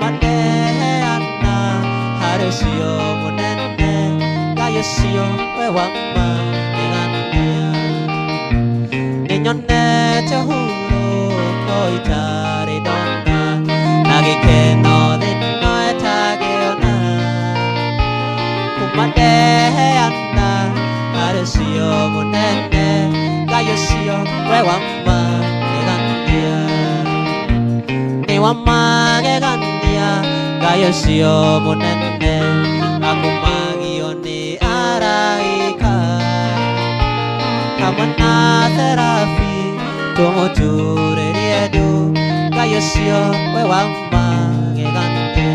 kumaneana harucio munene gayocio we wama egania ninyonete huro koitare dona nagikeno thino etageona kumaneana harucio munene gayocio we wama egania ni wama egania gayocio munene akumagio ni araika kamana terapi tomoture riedu gayocio we wama egania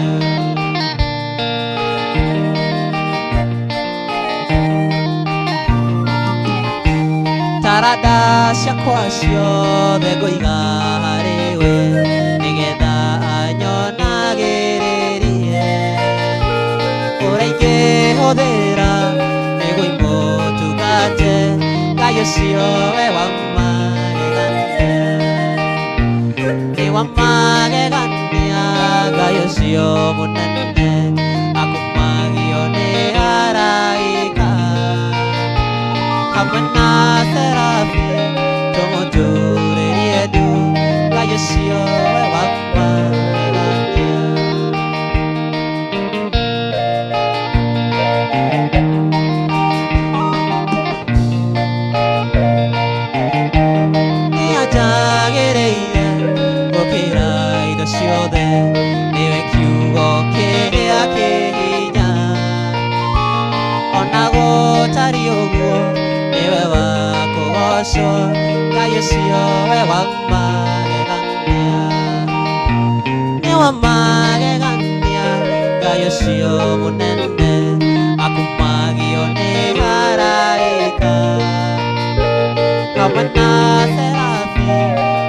tarada ciakwacio thegoiga hariwe nigetha anyonagĩrĩrie ũraingĩhũthĩra nĩguo imũtungate gayocio we wamagegania nĩ wamagegania gayocio mũnene akumagio nĩ araika hamwe na terapi tũmũtũrĩrie ndu gayocio we wamagegania nĩanjagĩrĩire gũkĩra indo ciothe nĩwe kiugo kĩrĩa kĩhinya ona gũtariĩ ũguo niwe wa kũgocwo gayocio we wamagegania nĩ wamagegania gayocio mũnene akumagio nĩ araika hamwe na terapi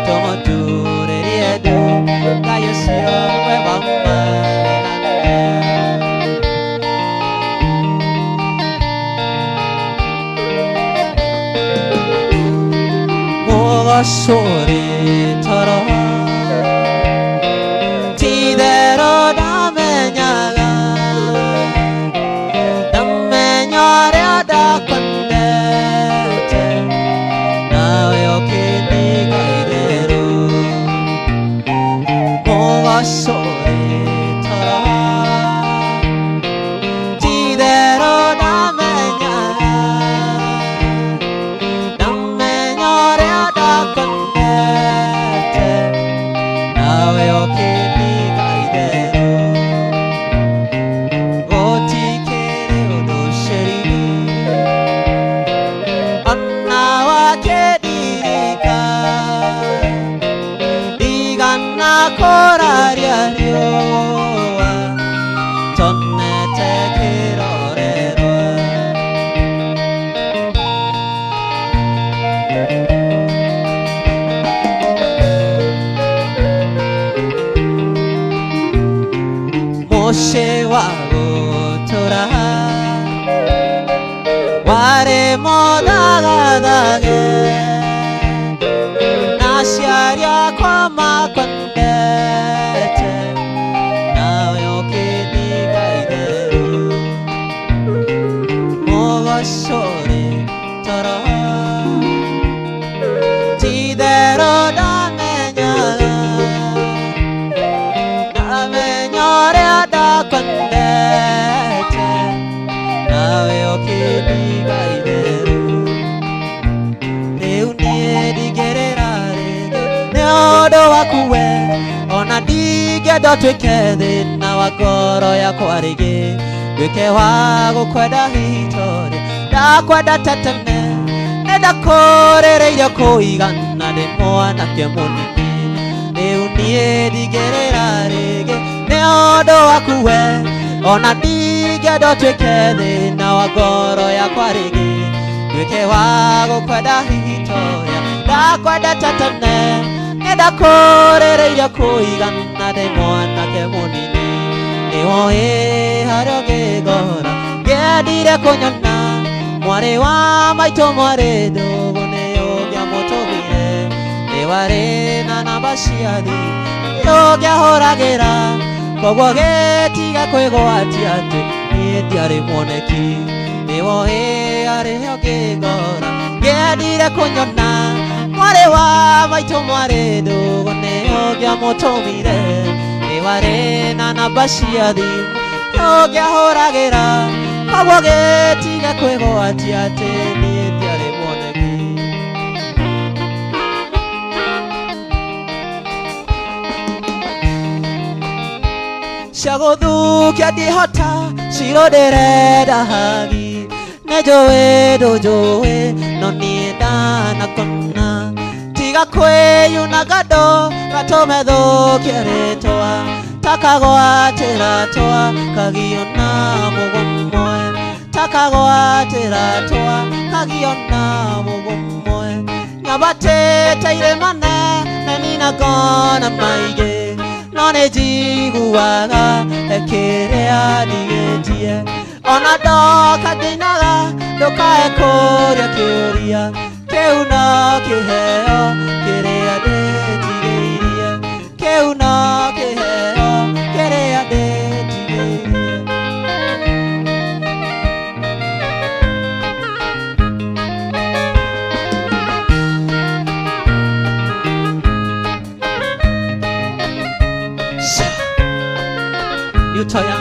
tũmũtũrĩrie ndu gayocio we wamagegania mũgocũrĩ toro ti-itherũ ndamenyaga ndamenya ũrĩa ndakwendete nawe ũkĩndiga itherũ mũgocũrĩ toro ti-itherũ ndamenyaga ndamenya ũrĩa ndakwendete nawe ũkĩndiga itherũ gũtikĩrĩ ũndũ ũcĩri ona wakĩndirika ndigana kũraria riũa tonete kĩrorerwa mũciĩ wa gũtũra warĩ mũthagathage na aciari akwa makwendete nawe ũkĩndiga itherũ mũgocũrĩ toro ti-itherũ ndamenyaga ndamenya ũrĩa ndakwendete nawe ũkĩndiga itherũ rĩu niĩ ndingĩrĩra rĩngĩ nĩ ũndũ waku we ona ndingĩenda ũtuĩke thĩna wa ngoro yakwa rĩngĩ nduĩke wa gũkwenda hitorĩ ndakwendete tene nĩndakũrĩrĩire kũigana ndĩ mwanake mũnini rĩu niĩ ndingĩrĩra rĩngĩ nĩ ũndũ waku we ona ndingĩenda ũtuĩke thĩna wa ngoro yakwa rĩngĩ nduĩke wa gũkwenda hitorĩa ndakwendete tene nĩndakũrĩrĩire kũigana ndĩ mwanake mũnini nĩwoĩ harĩa ũngĩngora ngĩendire kũnyona mwarĩ wa maitũ mwarĩ ndogo nĩũngĩamũtũmire nĩ warĩ na namba cia thimũ nĩũngĩahũragĩra Kogwagetiga kwegwatiate ndiari mwoneki niwohĩare ngĩgora ngĩendire kũnyona mwarĩ wa maitũ mwarĩ ndũgũ nĩyo ngĩamũtũmire nĩwarĩ na namba cia thimũ no ngĩahũragĩra kogwagetiga kwĩgwatiate ndiari mwoneki ciagũthukia ndihota ciro ndĩrenda hagi nĩnjũĩ ndũnjũĩ no niĩ ndanakona tiga kwĩyunaga ndo gatũme thũkie rĩtwa takagwatĩra twa kagio na mũgũmwe takagwatĩra twa kagio na mũgũmwe nyambatĩte irĩmane na ninagona maingĩ no nĩnjiguaga kĩrĩa ndigĩtie ona ndoka ngĩinaga ndũkae kũũria kĩũria kĩu no kĩheo kĩrĩa ndĩtigĩirie kĩu no kĩheo kĩrĩa ndĩtigĩirie 유터야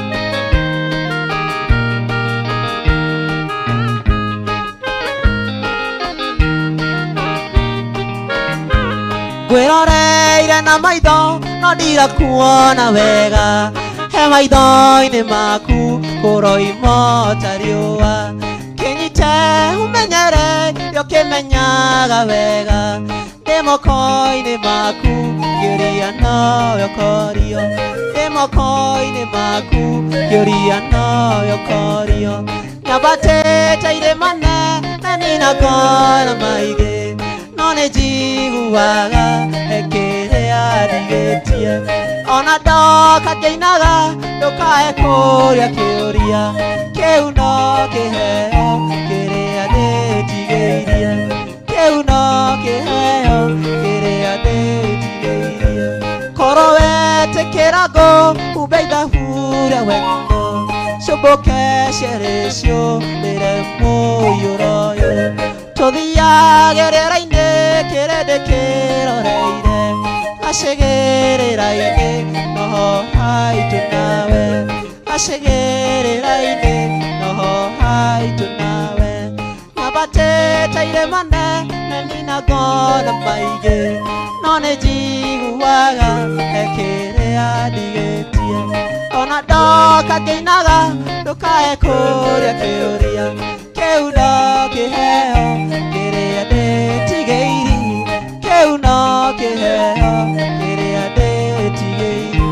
gwĩroreire na maitho no ndirakuona wega he maitho-inĩ maku kũroimota riũa kĩnyite ũmenyere ũkĩmenyaga wega ndĩ moko-inĩ maku kĩũria noyo korio ndĩ moko-inĩ maku kĩũria noyo korio nyambatĩte irĩmane na ninagona maingĩ no nĩnjiguaga kĩrĩa ndigĩtie ona ndoka ngĩinaga ndũkae kũũria kĩũria kĩu no kĩheo kĩrĩa ndĩtigĩirie kĩu no kĩheo kĩrĩa ndĩtigĩirie korwo wetĩkĩra ngũ umbe ithahure wendo cũmbũke ciarĩcio rĩre mũiyũro ũyũ tũthiage rĩera-inĩ kĩrĩndĩ kĩroreire gacĩgĩrĩra-inĩ noho haitũ nawe gacĩgĩrĩra-inĩ noho haitũ nawe nyambatĩte irĩmane na ninagona maingĩ no nĩnjiguaga kĩrĩa ndigĩtie ona ndoka ngĩinaga ndũkae kũũria kĩũria kĩu no kĩheo kĩrĩa ndĩtigĩirie kĩu no kĩheo kĩrĩa ndĩtigĩirie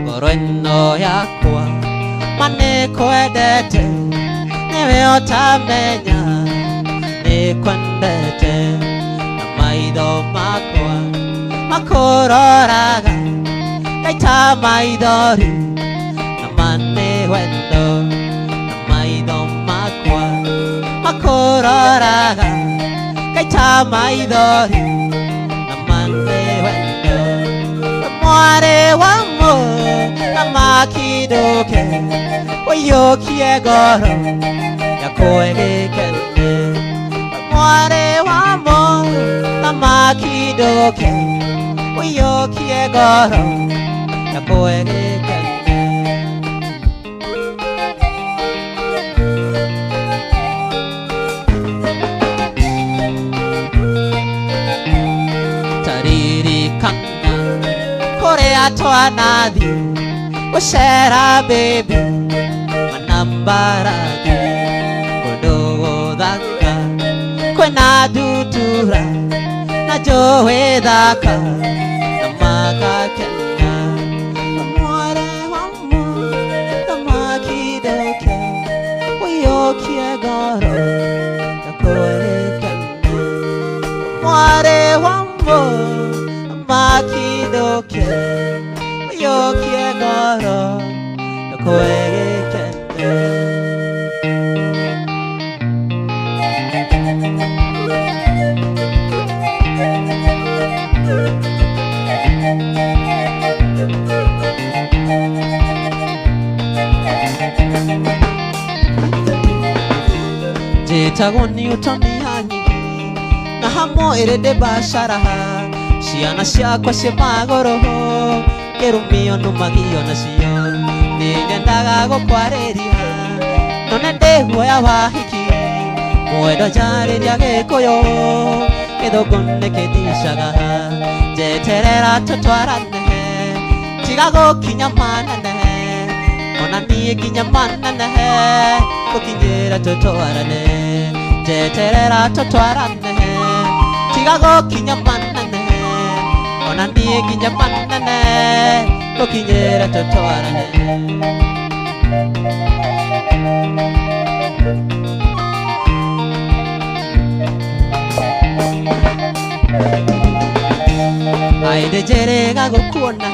ngoro ĩno yakwa ma nĩkwendete nĩwe ũtamenya nĩkwendete na maitho makwa makũroraga gaita maithori na mane wendo na maitho makwa makũroraga gaita maithori na mane wendo mwarĩ wa mũthamaki ndũke ũiyũkie ngoro yakwa ĩgĩkene mwarĩ wa mũthamaki ndũke ũiyũkie ngoro yakwa ĩgĩkene taririkana kũrĩa twanathi gũcera baby manambarathi kũndũ gũthaka kwĩna ndutura na njũĩ thaka na magakena mwarĩ wa mũthamaki ndũke ũiyũkie ngoro yakwa ĩgĩkene mwarĩ wa mũthamaki ndũke ũiyũkie ngoro yakwa ĩgĩkene njĩtagwo Newtoni hanyihi na hamwe ndĩ mbacaraha ciana ciakwa ciĩ magũrũ kĩrumio nũmagio nacio nĩnyendaga gũkwarĩria no nĩ guoya wahiki mwendo njarĩria Gĩkũyũ Gĩthũngũ nĩkĩndicaga njeterera tũtwarane tiga gũkinya manene ona niĩ nginya manene gũkinyĩra tũtwarane njeterera tũtwarane tiga gũkinya manene ona niĩ nginya manene gũkinyĩra tũtwarane aindĩ njĩrĩga gũkuona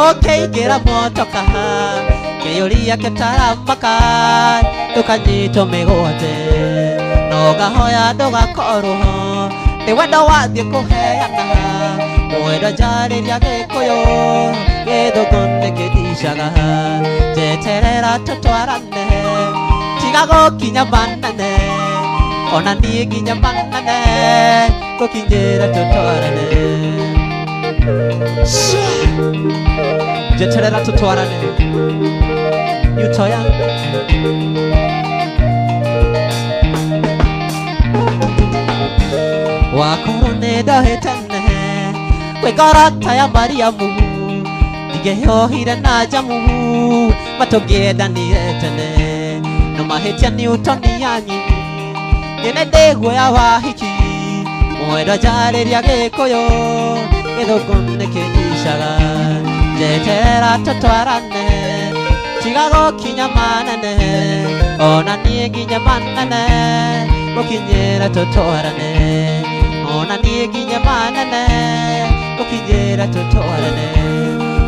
ũkĩingĩra motoka kĩyũria kĩtaramaka tũkanyitwo mĩgwate no gahoya ndũgakorwo nĩ wendo wathiĩ kũheana mwendo njarĩria Gĩkũyũ Gĩthũngũ nĩkĩndicaga njeterera tũtwarane tiga gũkinya manene ona niĩ nginya manene gũkinyĩra tũtwarane njeterera tũtwarane Newtoya wakorwo nĩ ndohĩtene kwĩngorota ya Mariamu ndigĩhũhire na njamu matũngĩendanire tene no mahĩtia Newtoni hanyihi nĩ ndĩ guoya wahiki mwendo njarĩria Gĩkũyũ Gĩthũngũ nĩkĩndicaga njeterera tũtwarane tiga gũkinya manene ona niĩ nginya manene gũkinyĩra tũtwarane ona niĩ nginya manene gũkinyĩra tũtwarane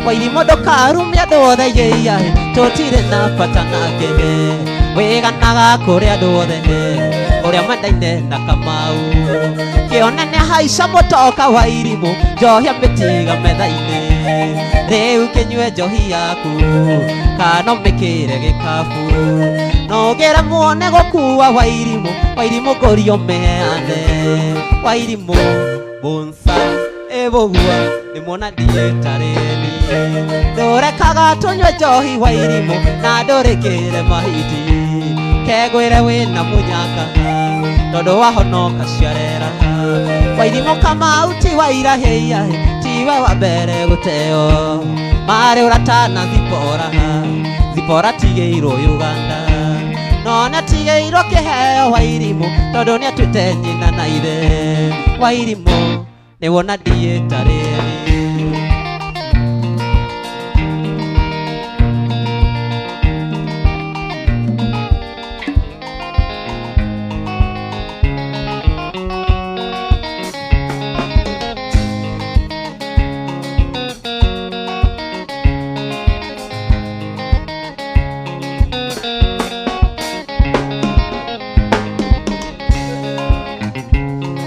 Wairimũ ndũkarume andũ othe yĩya tũtirĩ na bata nake wĩganaga kũrĩ andũ othe ũrĩa mendaine na Kamau kĩonene haica mũtoka Wairimũ njohia mĩtiga metha-inĩ rĩu kĩnyue njohi yaku kana ũmĩkĩre gĩkabu no ũgĩre muone gũkua Wairimũ ngũrio meane Wairimũ Bonsa ebogua nĩmuona ndiĩtarĩni ndũrekaga tũnyue njohi Wairimũ na ndũrĩkĩre mahiti kegwĩre wĩna mũnyaka tondũ wahonoka ciarera Wairimũ Kamau ti waira hĩia tiwe wa mbere gũteo marĩ ũratana Zipora tigĩirwo Uganda no nĩatigĩirwo kĩheo Wairimũ tondũ nĩatuĩte nyina na ithe Wairimũ nĩwona ndiĩtarĩni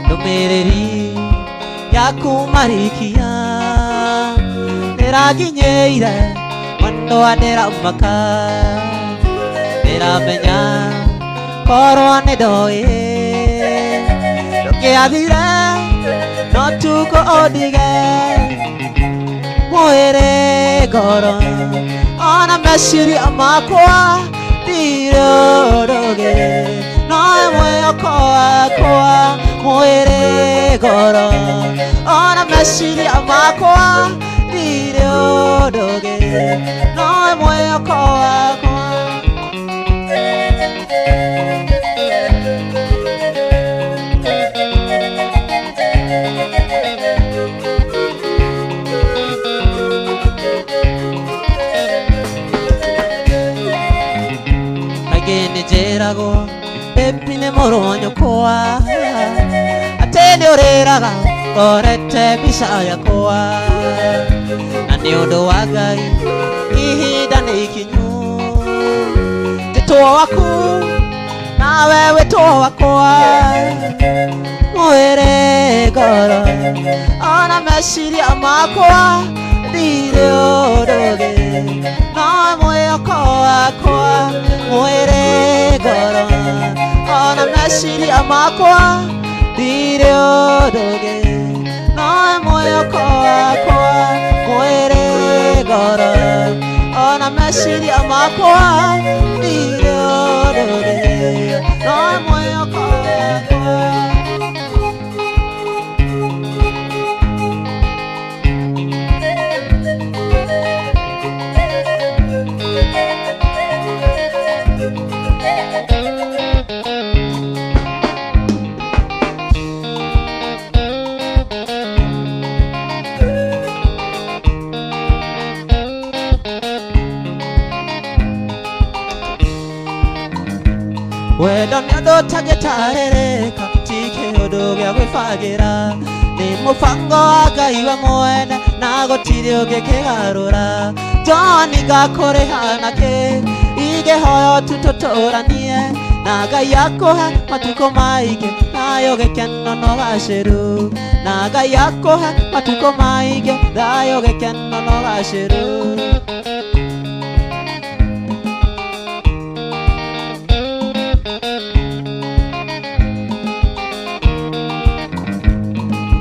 ndũmĩrĩri yaku marikia nĩranginyĩire mwendo wa ndĩramaka ndĩramenya korwo nĩ ndoĩ ndũngĩathire no tuko ũndige mwĩrĩ ngoro ona meciria makwa ndirĩ ũndũgĩ no mwĩhoko wakwa mwĩrĩ ngoro ona meciria makwa ndirĩ ũndũgĩ no mwĩhoko wakwa kaingĩ nĩnjĩragwo baby nĩ mũrũ wa nyũkwa atĩ nĩ ũrĩraga ũrorete mbica yakwa na nĩ ũndũ wa Ngai ihinda nĩ ikinyu ndĩtwo waku nawe wĩtwo wakwa mwĩrĩ ngoro ona meciria makwa ndirĩ ũndũgĩ no mwĩhoko wakwa mwĩrĩ goro ona meciria makwa thire nduge no mwĩhoko wakwa mwĩrĩ ngoro ona meciria makwa thire nduge no mwĩhoko wakwa. Wendo nĩũndũ ũtangĩtarĩrĩka ti kĩũndũ gĩa gwĩbagĩra nĩ mũbango wa Ngai we mwene na gũtirĩ ũngĩkĩgarũra John ngakũrĩha nakĩ ingĩhoya tu tũtũranie na Ngai akũhe matukũ maingĩ thayũ gĩkeno na ũgacĩru na Ngai akũhe matukũ maingĩ thayũ gĩkeno na ũgacĩru.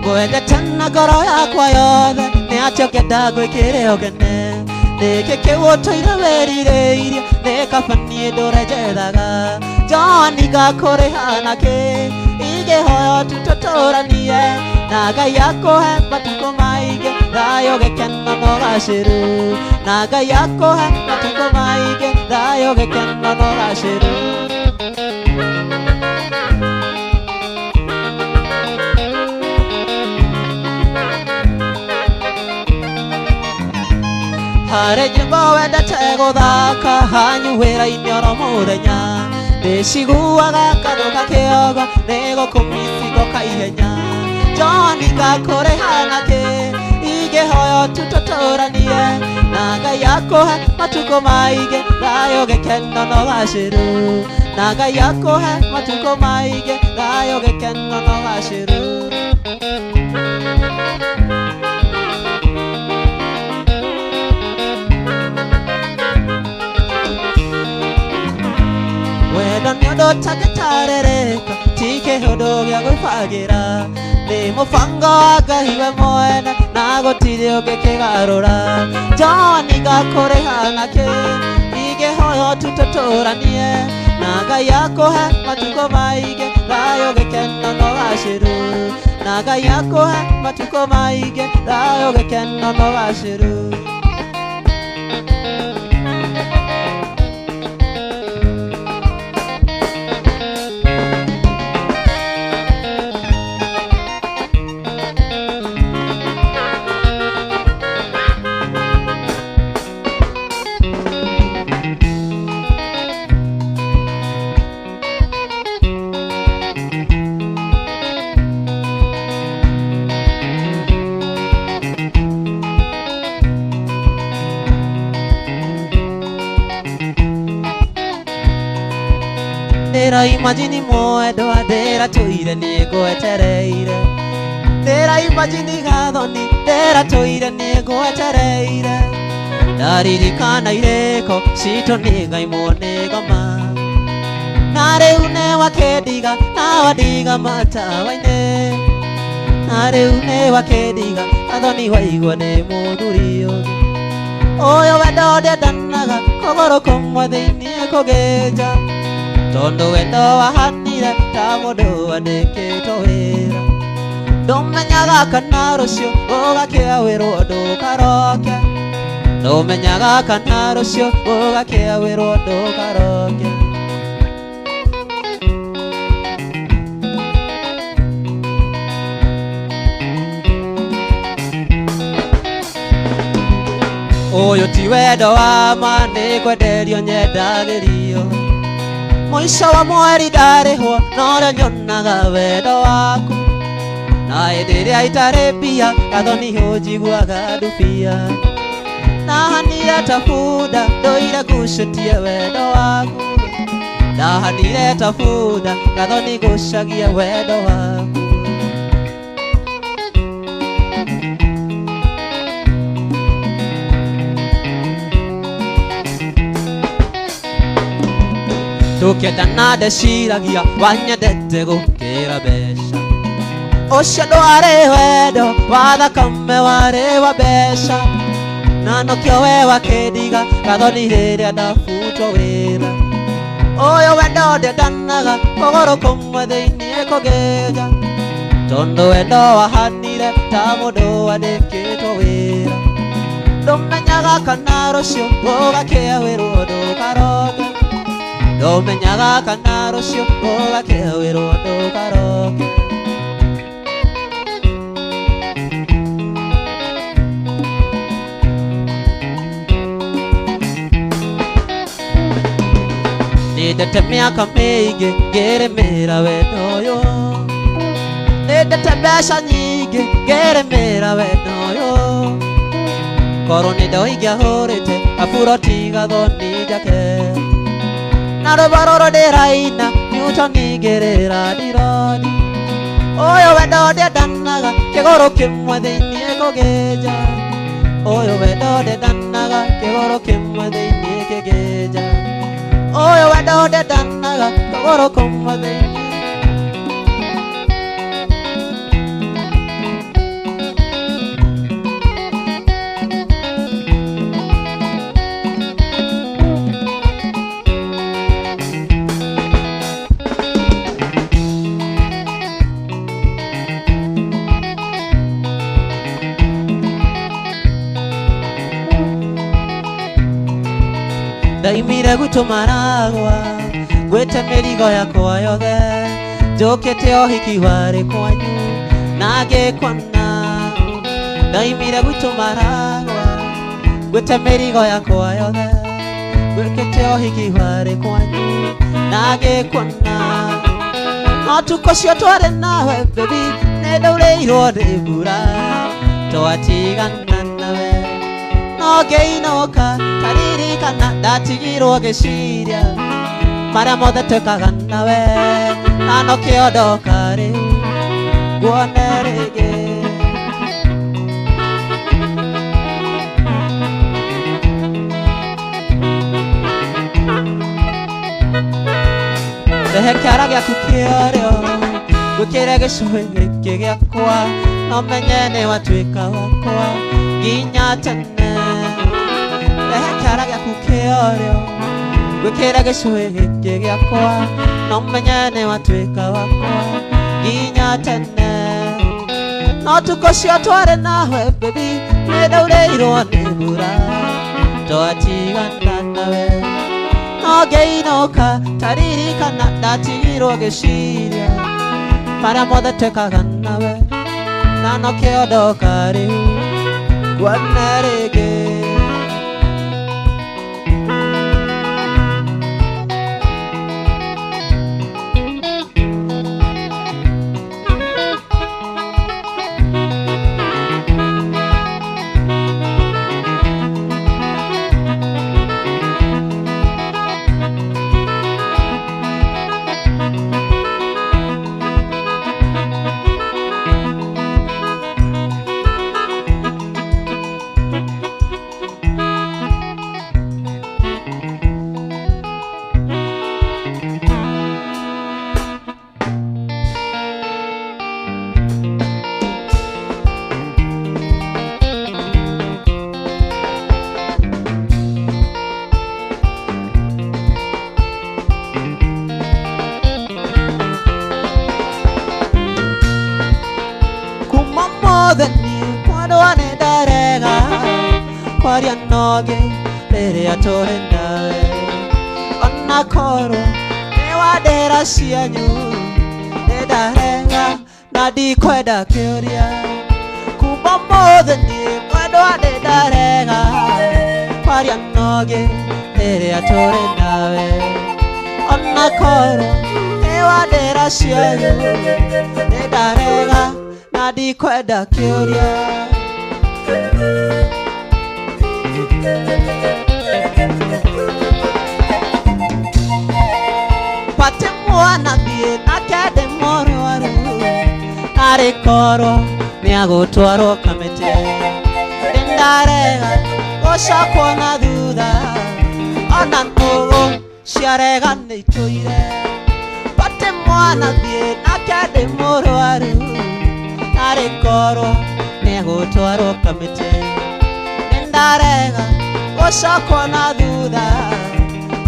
Ngwendete na ngoro yakwa yothe nĩ atĩ ũngĩenda ngwĩkĩre ũgene nĩkĩ kĩu ũtũire wĩrirĩirie nĩ kaba niĩ ndũre njethaga John ngakũrĩha nakĩ ingĩhoya tu tũtũranie na Ngai akũhe matukũ maingĩ thayũ gĩkeno na ũgacĩru na Ngai akũhe matukũ maingĩ thayũ gĩkeno na ũgacĩru. Harĩ nyĩmbo wendete gũthaka hanyuhĩra-inĩ oro mũthenya ndĩciguaga ngarũga kĩogo nĩ gũkũmicigo kaihenya John ngakũrĩha nakĩ ingĩhoya tu tũtũranie na Ngai akũhe matukũ maingĩ thayũ gĩkeno na ũgacĩru na Ngai akũhe matukũ maingĩ thayũ gĩkeno na ũgacĩru. Wendo nĩũndũ ũtangĩtarĩrĩka ti kĩũndũ gĩa gwĩbagĩra nĩ mũbango wa Ngai we mwene na gũtirĩ ũngĩkĩgarũra John ngakũrĩha nakĩ ingĩhoya tu tũtũranie na Ngai akũhe matukũ maingĩ thayũ gĩkeno na ũgacĩru na Ngai akũhe matukũ maingĩ thayũ gĩkeno na ũgacĩru. Ndĩraimagini mwendwa ndĩratũire nĩ ngwetereire ndĩraimagini gathoni ndĩratũire nĩ ngwetereire ndaririkana irĩko citũ nĩ Ngai mwene ngoma na rĩu nĩ wakĩndiga na wandiga matawa-inĩ na rĩu nĩ wakĩndiga gathoni waigua nĩ mũthuri ũngĩ ũyũ wendo ndendanaga kũgũrũ kũmwe thĩinĩ kũgĩnja tondũ wendo wahanire ta mũndũ wandĩkĩtwo wĩra ndũmenyaga kana rũciũ ũgakĩa wĩrwo ndũkaroke ndũmenyaga kana rũciũ ũgakĩa wĩrwo ndũkaroke. Ũyũ ti wendo wa ma nĩ kwenderio nyendagĩrio mũico wa mweri ndarĩhwo no rĩo nyonaga wendo waku na hĩndĩ ĩrĩa itarĩ mbia gathoni hũnjiguaga ndubia nahanire ta bunda ndũire ngucĩtie wendo waku ndahanire ta bunda gathoni ngucagie wendo waku. tukendana ndeciragia wanyendete gukira mbeca ucio ndwarĩ wendo wa thakame warĩ wa mbeca na nokĩo we wakĩndiga gathoni rĩrĩa ndabutwo wĩra ũyũ wendo ndendanaga kũgũrũ kũmwe thĩiniĩ kũgĩnja tondũ wendo wahanire ta mũndũ wandĩkĩtwo wĩra ndũmenyaga kana rũciũ ũgakĩa wĩrwo ndũkaroke ndũmenyaga kana rũciũ ũgakĩa wĩrwo ndũkaroke nĩndete mĩaka mĩingĩ ngĩrĩmĩra wendo ũyũ nĩndete mbeca nyingĩ ngĩrĩmĩra wendo ũyũ korwo nĩ ndo ingĩahũrĩte aburoti gathoni njake na rũba rũrũ ndĩraina nyutoni ngĩrĩra ndironi ũyũ wendo ndendanaga kĩgũrũ kĩmwe thĩiniĩ kũgĩnja ũyũ wendo ndendanaga kĩgũrũ kĩmwe thĩiniĩ kĩgĩnja ũyũ wendo ndendanaga kĩgũrũ kĩmwe thĩiniĩ ndaimire gũtũmaragwa gwĩte mĩrigo yakwa yothe njũkĩte ũhiki warĩ kwanyu na ngĩkwana ndaimire gũtũmaragwa gwĩte mĩrigo yakwa yothe gwĩkĩte ũhiki warĩ kwanyu na ngĩkwana no tukũ cio twarĩ nawe baby nĩ ndaurĩirwo nĩ mbura twatigana nawe no ngĩinũka taririkana ndatigirwo gĩciria marĩa mothe twĩkaga nawe na nokĩo ndoka rĩu nguone rĩngĩ rehe kĩara gĩaku kĩorĩo gwĩkĩre gĩcũhĩ gĩkĩ gĩakwa no menye nĩ watuĩka wakwa nginya tene rehe kĩara gĩaku kĩorĩo gwĩkĩre gĩcũhĩ gĩkĩ gĩakwa no menye nĩ watuĩka wakwa nginya tene no tukũ cio twarĩ nawe baby nĩ ndaurĩirwo nĩ mbura twatigana nawe no ngĩinũka taririkana ndatigirwo gĩciria marĩa mothe twĩkaga nawe na nokĩo ndoka rĩu nguone rĩngĩ kwaria noge rĩrĩa tũrĩ nawe ona korwo nĩ wa ndĩra cianyu nĩ ndarega na ndikwenda kĩũria kuma ũmũthĩ niĩ mwendwa nĩ ndarega kwaria noge rĩrĩa tũrĩ nawe ona korwo nĩ wa ndĩra cianyu nĩ ndarega na ndikwenda kĩũria pate mwana thiĩ nake ndĩmũrwaru narĩ korwo nĩagũtwarwo kamĩtĩ nĩndarega gũcokwo na thutha ona nũgũ ciarega nĩ itũire bate mwana thiĩ nake ndĩ mũrwaru narĩ ngorwo nĩegũtwarwo kamĩtĩ nĩndarega gũcokwo na thutha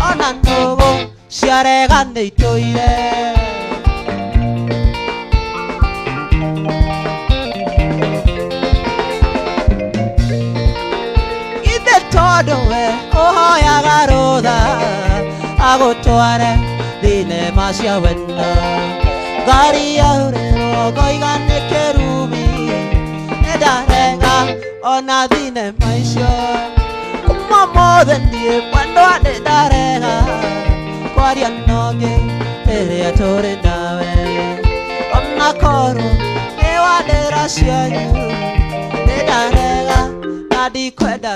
ona nũgũ ciarega nĩ itũire ithe tondũ we ũhoyaga rũtha agũtware thinema cia wendo ngari yaurĩrwo ngoiga nĩ kĩrumi nĩndarega ona thinema icio kuma mothe niĩ mwendwa nĩndarega kwaria nongĩ rĩrĩa tũrĩ nawe ona korwo nĩ wandĩra cianyu nĩndarega na ndikwenda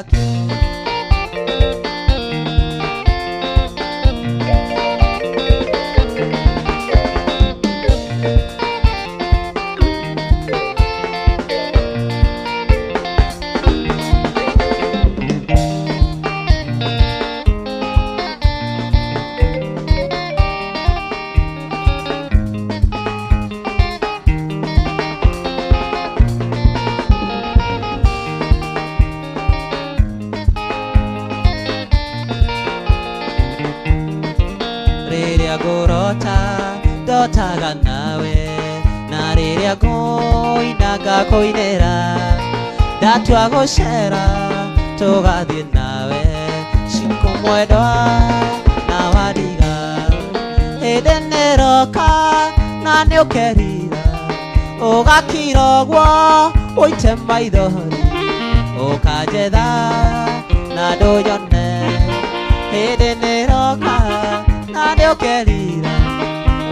ndotaga nawe na rĩrĩa ngũinaga kũinĩra ndatua gũcera tũgathiĩ nawe ciku mwendwa na wadiga hĩndĩ nĩroka na nĩũkerira ũgakira ũguo ũite maithori ũkanjetha na ndũnyone hĩndĩ nĩroka na nĩũkerira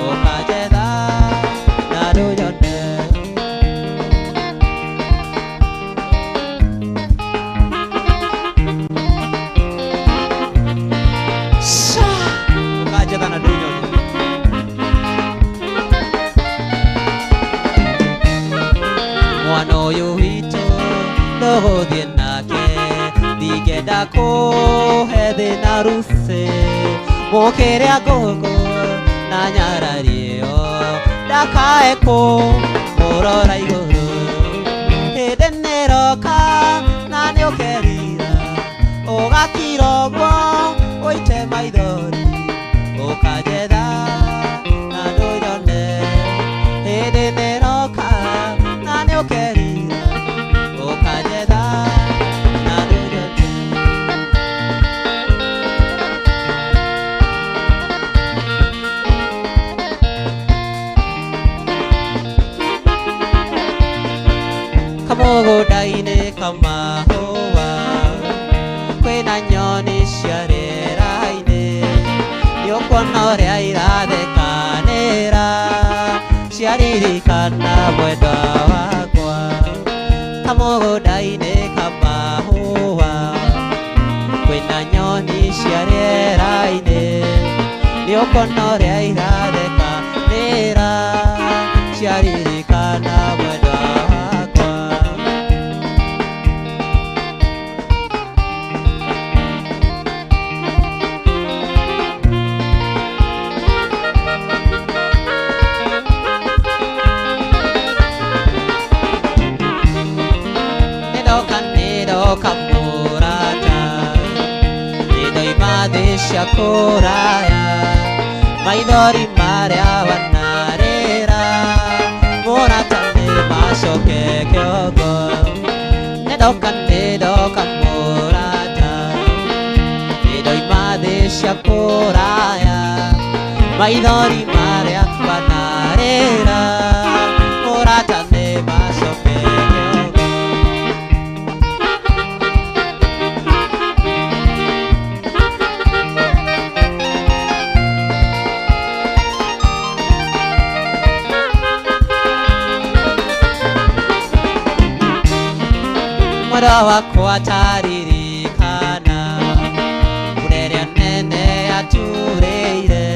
ũkanjetha na ndũnyone ũkanjetha na ndũnyone mwana ũyũ witũ ndũgũthiĩ nake ndingĩenda kũhe thĩna ruce mũkĩrĩa ngũkũ na nyararĩo ndakae kũmũrora igũrũ hĩndĩ nĩroka na nĩũkerira ũgakira ũguo ũite maithori ũkanjetha na ndũnyone hĩndĩ nĩroka na nĩũkerira ũkanjetha na ndũnyone kamũgũnda-inĩ kamahũa kwĩna nyoni cia rĩera-inĩ nĩũkuona ũrĩa irathekanĩra ciaririkana mwendwa wakwa kamũgũnda-inĩ kamahũa kwĩna nyoni cia rĩera-inĩ nĩũkuona ũrĩa irathekanĩra ciaririkana mwendwa kamurata nĩndoima thĩ cia kũraya maithori marĩa wanarĩra mũrata nĩ macoke kĩongo nĩndoka mũrata nĩndoima thĩ cia kũraya maithori marĩa wanarĩra mũrata nĩ macoke mwendwa wakwa ataririkana ũrĩa nene aturĩire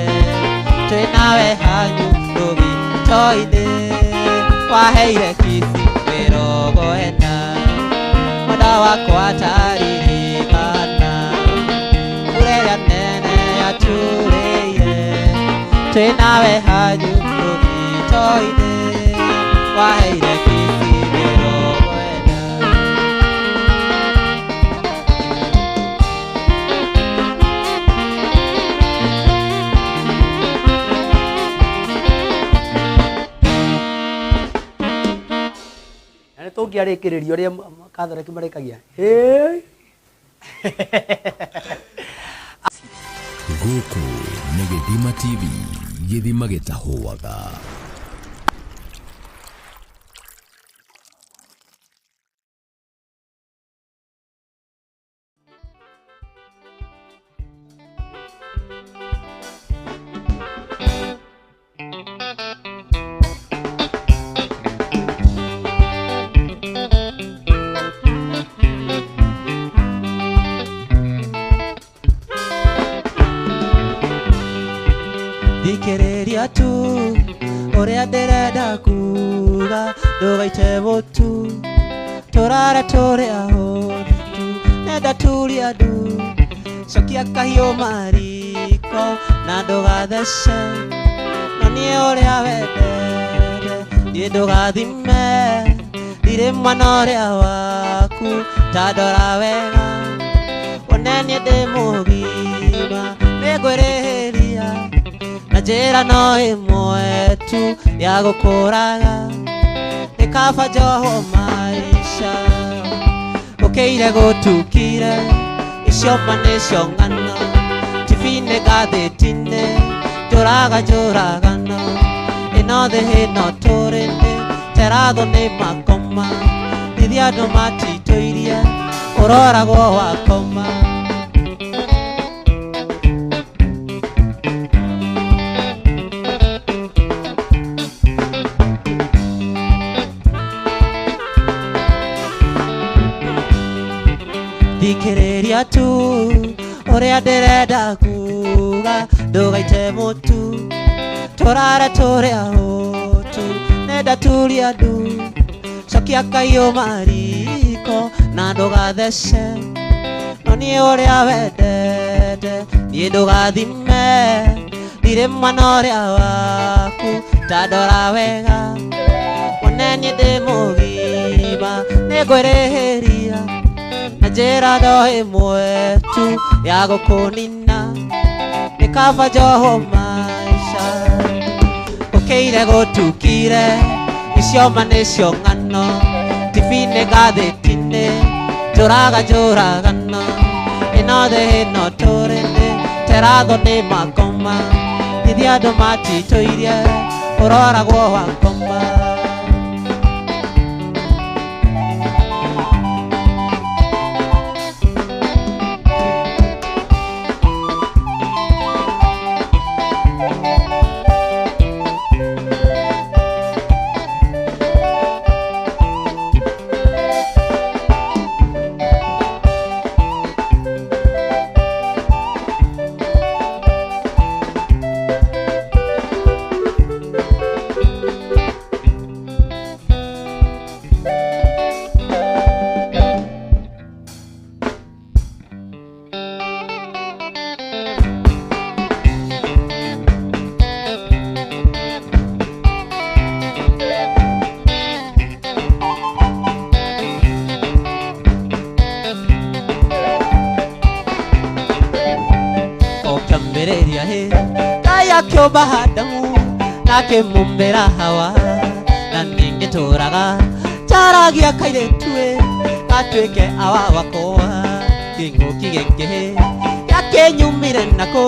twĩ nawe hanyu rũgito-inĩ waheire kisi 40 mwendwa wakwa ataririkana ũrĩa nene aturĩire twenawe hanyu rugitoine waheire kisi mirogwenda nä tå ngä arä kä rä rio rä a Kathoreki marä kagia Gũkũ nĩ Gĩthima TV, gĩthima gĩtahũaga. Thikĩrĩria tu ũrĩa ndĩrenda kuga ndũgaite mũtu tũrare tũrĩ ahũtu nenda turia ndu cokia kahiũ mariko na ndũgathece no niĩ ũrĩa wendete niĩ ndũgathime ndirĩ mwana ũrĩa waku ta ndora wega wone niĩ ndĩ mũgima nĩngwĩrĩhĩria na njĩra no ĩmwe tu ya gũkũraga ĩkaba njoho maisha ũkĩire gũtukire icio ma nĩcio ng'ano tibi-inĩ ngathĩti-inĩ njũragano ĩno thĩ ĩno tũrĩndĩ terathũ nĩ makoma ithiĩ andũ matitũirie ũroragwo wakoma thikĩrĩria tu ũrĩa ndĩrenda kuga ndũgaite mũtu tũrare tũrĩ ahũtu nenda turia ndu cokia kahiũ mariko na ndũgathece no niĩ ũrĩa wendete niĩ ndũgathime ndirĩ mwana ũrĩa waku ta ndora wega wone niĩ ndĩ mũgima nĩngwĩrĩhĩria na njĩra no ĩmwe tu ya gũkũnina ĩkaba njoho maisha ũkĩire gũtukire icio ma nĩcio ng'ano tibi-inĩ ngathĩti-inĩ njũragano ĩno thĩ ĩno tũrĩndĩ terathũ nĩ makoma ithiĩ andũ matitũirie ũroragwo wakoma Mbereria he kaya kĩũmba Adamu nakĩmumbĩra Hawa na ningĩtũraga njaragia kairĩtu gatuĩke awa wakwa kĩng'ũki gĩkĩ gĩakĩnyumire nako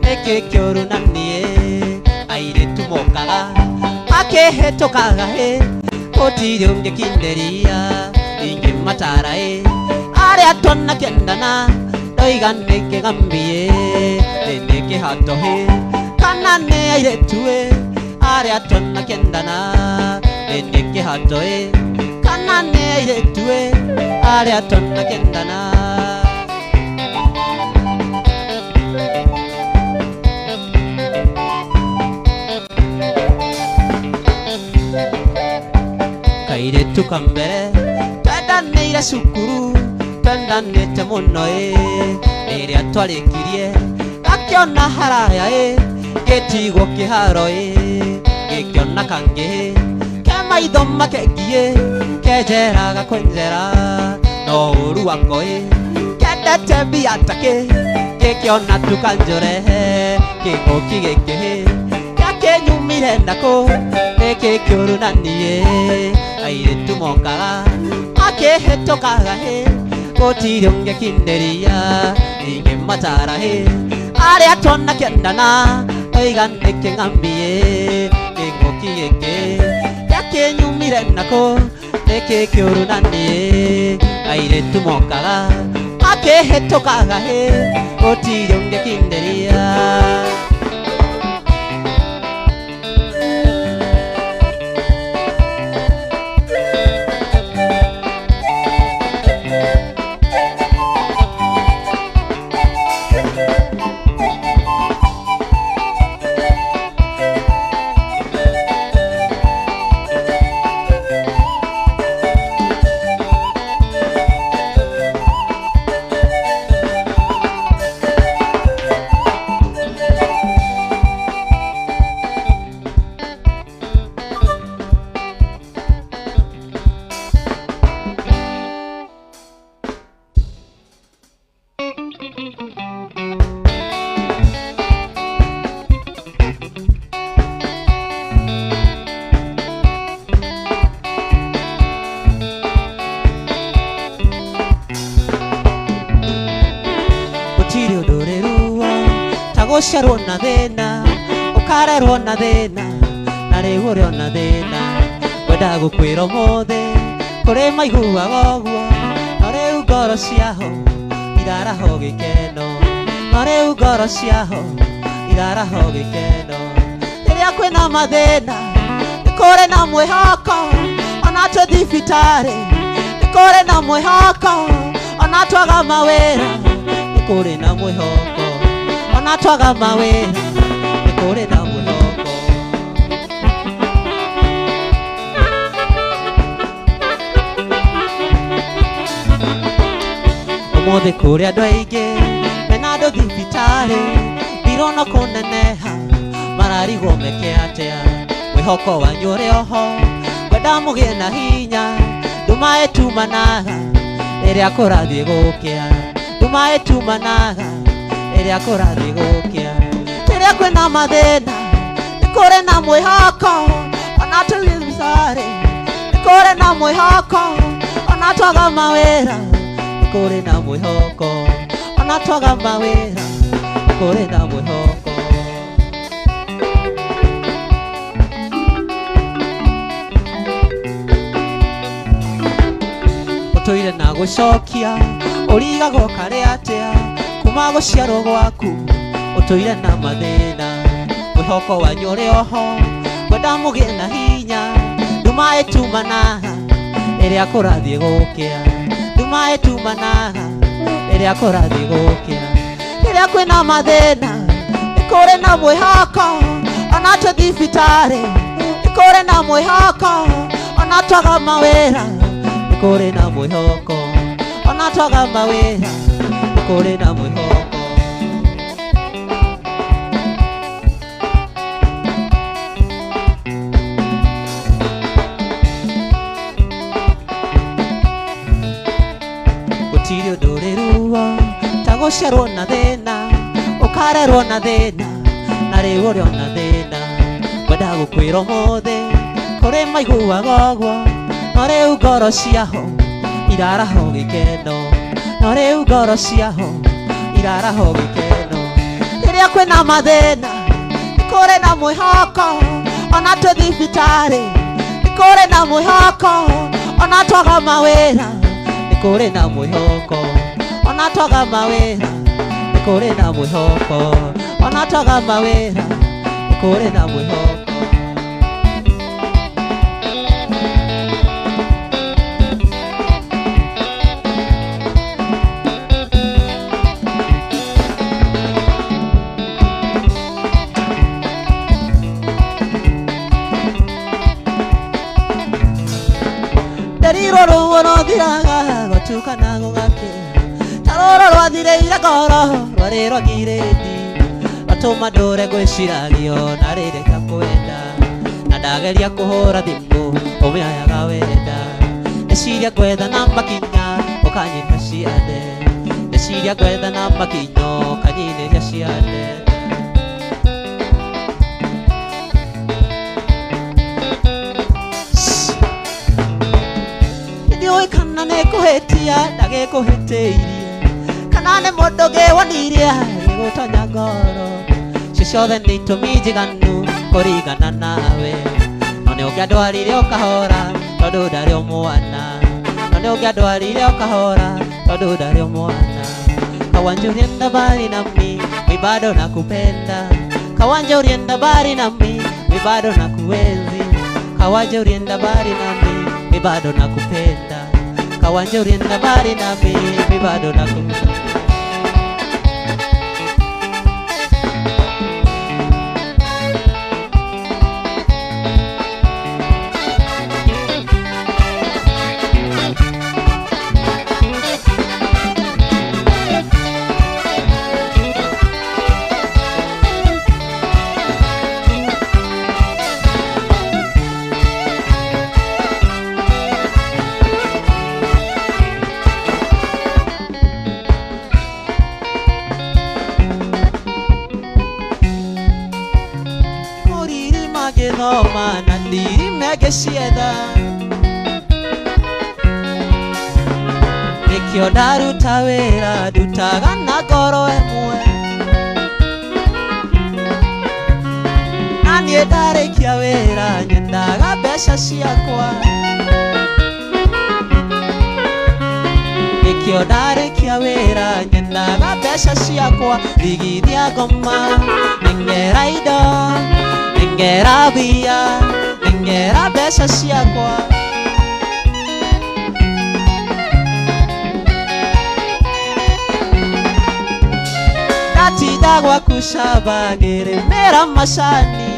nĩkĩ kĩũru na niĩ airĩtu mokaga makĩhĩtũkaga gũtirĩ ũngĩkinderia ingĩmatara arĩa twanakĩendana ndoiga nĩkĩgambie nĩkĩhato kana nĩ airĩtu arĩa twanakĩendana nĩkĩhato kana nĩ airĩtu arĩa twanakĩendana kairĩtu ka mbere twendanĩire cukuru twendanĩte mũno rĩrĩa twarĩkirie gakĩona haraya gĩtigwo kĩharo-ĩ gĩkĩona kangĩ ke maitho makengie kenjeraga kwenjera no ũru wako-ĩ kendete mbia takĩ gĩkĩona tukanjorehe kĩng'ũki gĩkĩ gĩakĩnyumire nakũ gĩkĩ kĩũru na niĩ airĩtu mokaga makĩhĩtũkaga gũtirĩ ũngĩkinderia ingĩmatara arĩa twanakĩendana oiga nĩkĩng'ambie kĩng'ũki gĩkĩ gĩakĩnyumire nakũ gĩkĩ kĩũru na niĩ airĩtu mokaga makĩhĩtũkaga gũtirĩ ũngĩkinderia. Gũciarwo na thĩna ũkarerwo na thĩna na rĩu ũrĩ ona thĩna wenda gũkwĩra ũmũthĩ kũrĩ maiguaga ũguo no rĩu ngoro ciaho iraraho gĩkeno no rĩu ngoro ciaho iraraho gĩkeno rĩrĩa kwĩna mathĩna nĩ kũrĩ na mwĩhoko ona twĩ thibitarĩ nĩ kũrĩ na mwĩhoko ona twaga mawĩra nĩ kũrĩ na mwĩhoko ona twaga mawĩra nĩ kũrĩ na mwĩhoko. Ũmũthĩ kũrĩ andũ aingĩ mena andũ thibitarĩ ndirona kũneneha mararigwo meke atĩa mwĩhoko wanyu ũrĩ oho wenda mũgĩe na hinya nduma ĩtumanaga rĩrĩa kũrathiĩ gũkĩa nduma ĩtumanaga rĩrĩa kũrathiĩ gũkĩa rĩrĩa kwĩna mathĩna nĩ kũrĩ na mwĩhoko ona twĩ thibitarĩ nĩ kũrĩ na mwĩhoko ona twaga mawĩra nĩ kũrĩ na mwĩhoko ona twaga mawĩra nĩ kũrĩ na mwĩhoko. Ũtũire na gũcokia ũrigagwo karĩ atĩa kuma gũciarwo gwaku ũtũire na mathĩna mwĩhoko wanyu ũrĩ oho wenda mũgĩe na hinya nduma ĩtumanaga rĩrĩa kũrathiĩ gũkĩa nduma ĩtumanaga rĩrĩa kũrathiĩ gũkĩa rĩrĩa kwĩna mathĩna nĩ kũrĩ na mwĩhoko ona twĩ thibitarĩ nĩ kũrĩ na mwĩhoko ona twaga mawĩra nĩ kũrĩ na mwĩhoko ona twaga mawĩra nĩ kũrĩ na mwĩhoko. Gũtirĩ ũndũ ũrĩ ruo ta gũciarwo na thĩna ũkarerwo na thĩna na rĩu ũrĩ ona thĩna wenda gũkwĩra ũmũthĩ kũrĩ maiguaga ũguo no rĩu ngoro ciaho iraraho gĩkeno no rĩu ngoro ciaho iraraho gĩkeno rĩrĩa kwĩna mathĩna nĩ kũrĩ na mwĩhoko ona twĩ thibitarĩ nĩ kũrĩ na mwĩhoko ona twaga mawĩra nĩ kũrĩ na mwĩhoko ona twaga mawĩra nĩ kũrĩ na mwĩhoko ona twaga mawĩra nĩ kũrĩ na mwĩhoko. Rĩrĩro ruo no thiraga rwatuka gũgakĩa ta rũrũ rwathirĩire ngoro rwarĩ rwa ngirĩndi iratuma ndũre ngwĩciragia ona rĩrĩ ngakwenda na ndageria kũhũra thimũ ũmĩoyaga wenda ndeciria gwetha namba kinya ũkanyita ciande ndeciria gwetha namba kinya ũkanyinĩria ciande ndiũĩ kana nĩngũhĩtia ndagĩkũhĩtĩirie kana nĩ mũndũ ngĩwonirie gĩgũtonya ngoro cio ciothe nĩ itũmi njiganu kũringana nawe no nĩ ũngĩandwarire ũkahora tondũ ndarĩ mwana no nĩ ũngĩandwarire ũkahora tondũ ndarĩ mwana Kawanja ulienda mbali nami mi bado nakupenda Kawanja ulienda mbali nami mi bado nakuenzi Kawanja ulienda mbali nami mi bado nakupenda Kawanja ulienda mbali nami mi bado nakupenda Githoma na ndirime ngĩcietha nĩkĩo ndaruta wĩra ndutaga na ngoro ĩmwe na niĩ ndarĩkia wĩra nyendaga mbeca ciakwa nĩkĩo ndarĩkia wĩra nyendaga mbeca ciakwa ndigithia ngoma nengera indo nengera bia nengera mbeca ciakwa ndatinda gwaku camba ngĩrĩmĩra macani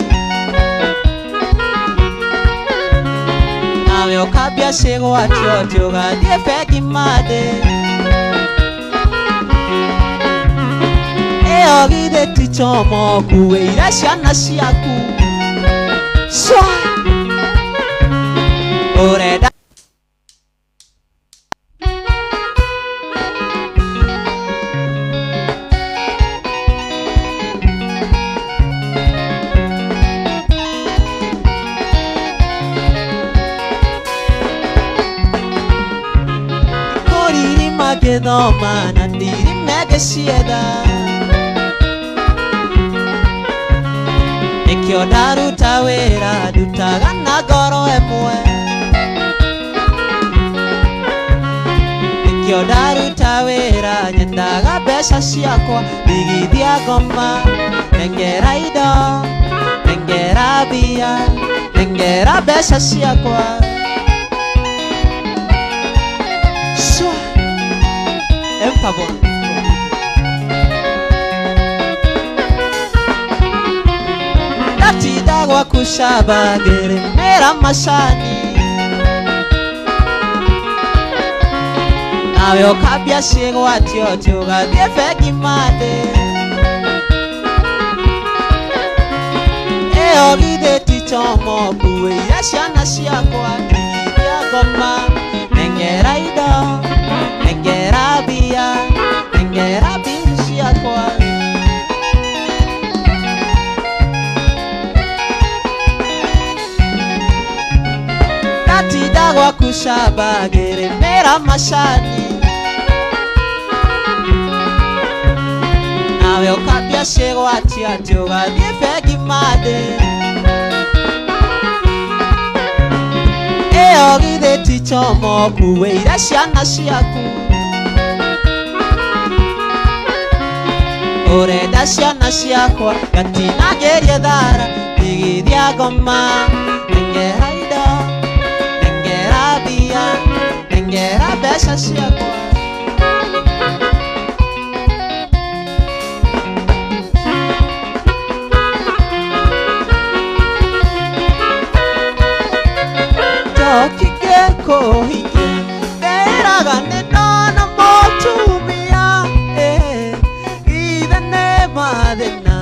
nawe ũkambia cĩgwatio ũgathiĩ bengi mande ĩyo githĩ ti chomo kuĩire ciana ciaku Swa Ureda Koririma gĩthoma na ndirime ngĩcietha nĩkĩo ndaruta wĩra ndutaga na ngoro ĩmwe nĩkĩo ndaruta wĩra nyendaga mbeca ciakwa ndigithia ngoma nengera indo nengera bia nengera mbeca ciakwa Swa Empavo ndatinda gwaku camba ngĩrĩmĩra macani nawe ũkambia cĩgwatio ũgathiĩ bengi mande ĩyo githĩ ti chomo kuĩire ciana ciakwa ndigithia ngoma nengera indo nengera bia nengera bia ciakwa ndatinda gwaku camba ngĩrĩmĩra macani nawe ũkambia cĩgwatio ũgathiĩ bengi mande ĩyo githĩ ti chomo kuĩire ciana ciaku ũrenda ciana ciakwa gatinagĩrie thara ndigithia ngoma nengera indo nengera bia nengera mbeca ciakwa njokingĩkũhikia ndĩraga nĩndona mũtumia githe nĩ mathĩna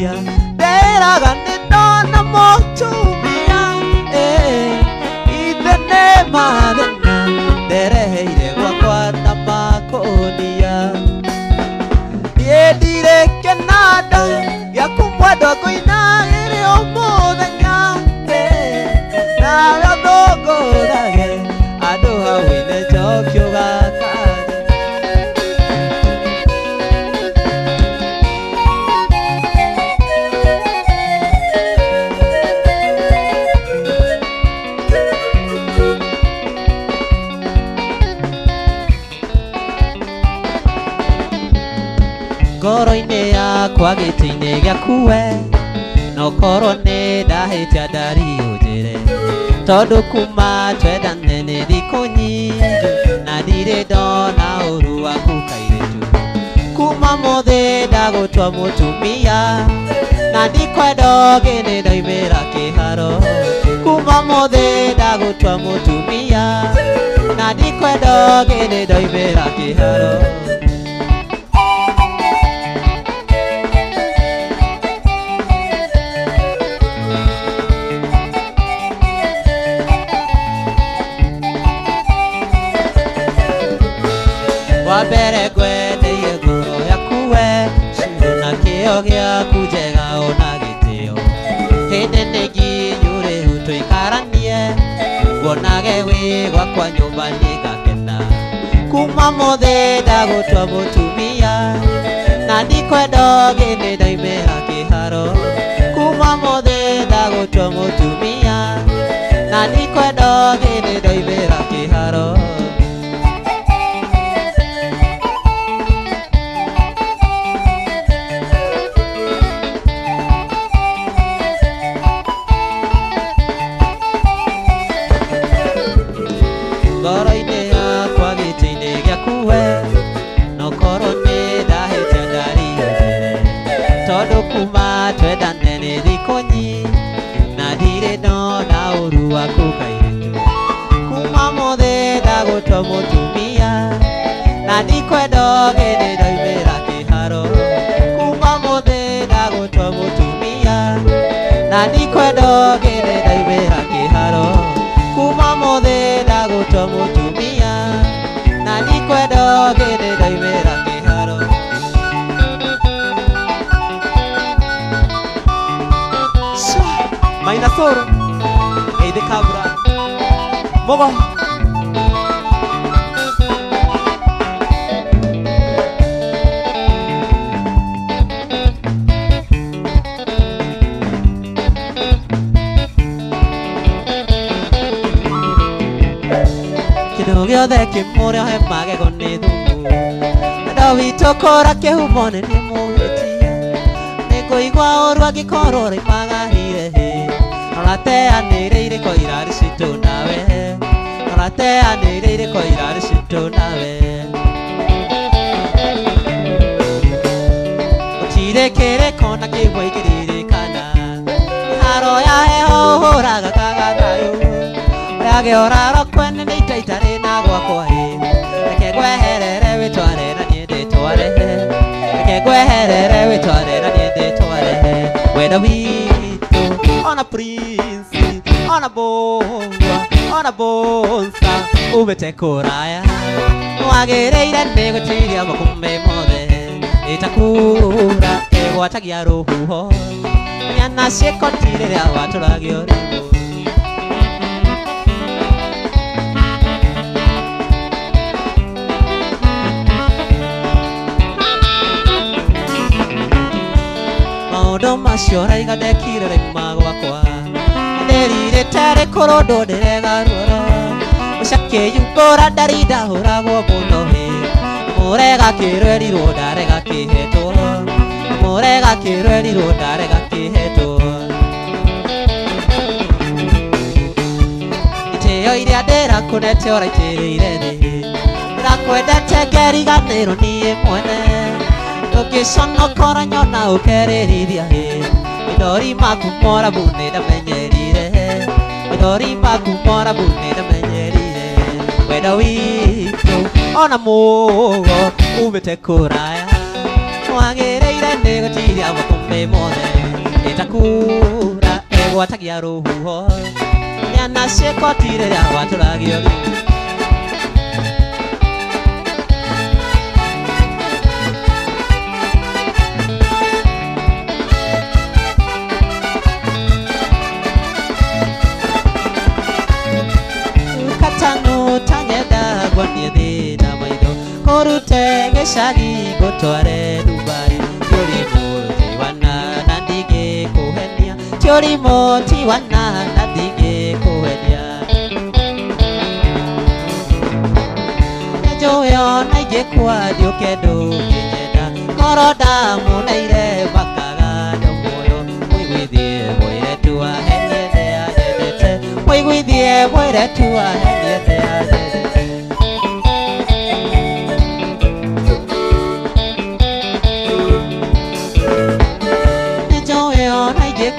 makonia nderaga nindona mũtumia ithene mathena ndereheire gwakwa na makonia yendire kĩnanda gĩaku mwendwa kũina ĩrĩ o mũthenya nawe ũthũngũthage andũ hau ine njokio gakari ngoro-inĩ yakwa gĩtĩ-inĩ gĩaku we no korwo nĩ ndahĩtia ndari ũnjĩre tondũ kuma twendane nĩ thikũ nyingĩ na ndirĩ ndona ũru waku kairĩtu kuma mũthĩ ndagũtua mũtumia na ndikwenda ũngĩ nĩ ndoimĩra kĩharo kuma mũthĩ ndagũtua mũtumia na ndikwenda ũngĩ nĩ ndoimĩra kĩharo wambere ngwendeire ngoro yaku we na kĩo gĩaku njega ona gĩtĩo hĩndĩ nĩ nginyũrĩhu tũikaranie nguonage wĩ gwakwa nyũmba nĩngakena kuma mũthĩ ndagũtua mũtumia na ndikwenda ũngĩ nĩ ndoimĩra kĩharo kuma mũthĩ ndagũtua mũtumia na ndikwenda ũngĩ nĩ ndoimĩra kĩharo ngoro-inĩ yakwa gĩtĩ-inĩ gĩaku we no korwo nĩ ndahĩtia ndari ũnjĩre tondũ kuma twendane nĩ thikũ nyingĩ na ndirĩ ndona ũru waku kairĩtu kuma mũthĩ ndagũtua mũtumia na ndikwenda ũngĩ nĩ ndoimĩra kĩharo kuma mũthĩ ndagũtua mũtumia na ndikwenda ũngĩ nĩ ndoimĩra kĩharo kuma mũthĩ ndagũtua mũtumia na ndikwenda ũngĩ nĩ ndoimĩra kĩharo Maina Soro Eide Cabra Mogo kĩndũ gĩothe kĩmũrĩa he magego nĩ thumu wendo witũ kũra kĩhumo nĩ niĩ mũhĩtia nĩngũigua ũru angĩkorwo ũroimagahire norateanĩire irĩko irarĩ citũ nawe norateanĩire irĩko irarĩ citũ nawe gũtirĩ kĩrĩko na kĩmwe ingĩririkana haro ya heho ũhũraga kagathayũ Gĩoraro kwene nĩ ita itarĩ na gwakwa reke ngweherere wĩtware na niĩ ndĩtware reke ngweherere wĩtware na niĩ ndĩtware wendo witũ ona prince ona bongwa ona bonsa umĩte kũraya nĩwagĩrĩire nĩ gwĩtiria makumĩ mothe ĩtakura ĩgwatagia rũhuho nyana ciĩkoti rĩrĩa watũragio rĩmwe maũndũ macio raiga ndekire rĩma gwakwa ndĩrirĩte rĩkũrũndũ ndĩregaruoro ũcakĩyumbũra ndari ndahũragwo mũno mũrega kĩrwerirwo ndarega kĩhetwo mũrega kĩrwerirwo ndarega kĩhetwo itĩo iria ndĩrakũnete ũraitĩrĩire thĩ ndĩrakwendete ngeriganĩrwo niĩ mwene ndũngĩconokora nyona ũkerĩrithia Midori maku mora bune da menyerire Midori maku mora bune da menyerire Weda wito ona mogo umete kuraya Mwangereire nego tiri amakumu me mothe itakura egwatagia ruhuho nyana ciekotire rĩa watũragio katanu tangenda gwanie thĩna maitho kũrute gĩcagi gũtware Dubai Chorimo tiwana na dige kuhenia Joyo na ige kwa dio kedo kinyeda Koroda munaire bakaga domoyo Mwigwithie mwire tuwa henye thea dedete Mwigwithie mwire tuwa henye thea dedete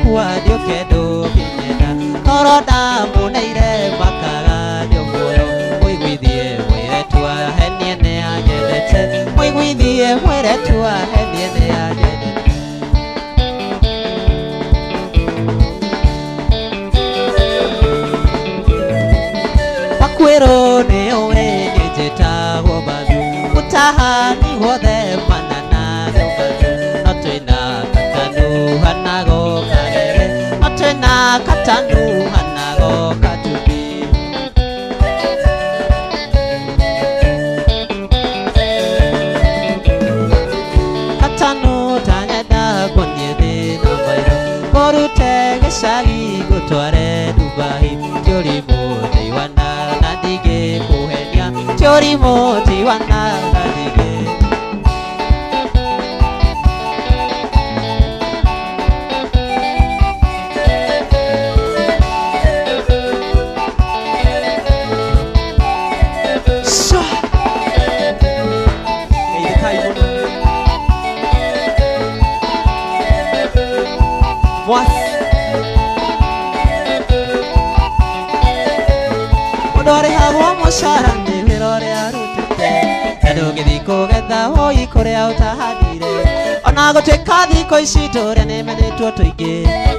Kwa dio kedo kinyeda Koroda munaire bakaga dio moyo Mwigwithie mwire tuwa henye thea dedete Mwigwithie mwire tuwa henye thea dedete Pakwero neowe nijetago badu Utahani wothe manana badu Notwina katanu hanago na katanu hanago katubi katanu tanyada konye thĩna maitho korute gĩcagi gũtware Dubai Chorimo tiwana na ndige kuhenia Chorimo tiwana na ndige Odore hago moshara ndirore arutete Kadoge diko getha hoi kore autahadire Ona gotweka thiko ici tũrĩa nĩmenĩtwo tũingĩ